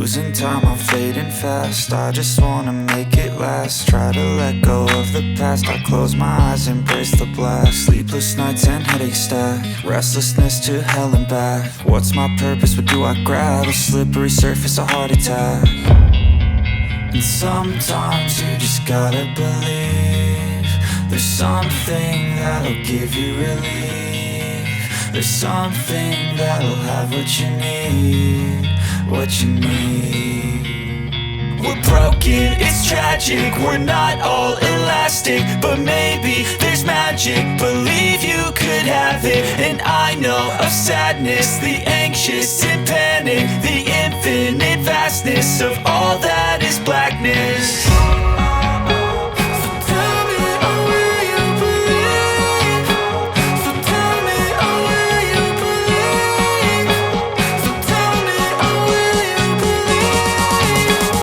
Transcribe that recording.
losing time, I'm fading fast. I just wanna make it last. Try to let go of the past. I close my eyes, embrace the blast. Sleepless nights and headaches stack. Restlessness to hell and back. What's my purpose, what do I grab? A slippery surface, a heart attack. And sometimes you just gotta believe there's something that'll give you relief. There's something that'll have what you need, what you need. We're broken, it's tragic, we're not all elastic, but maybe there's magic. Believe you could have it, and I know of sadness, the anxious and panic, the infinite vastness of all that is blackness.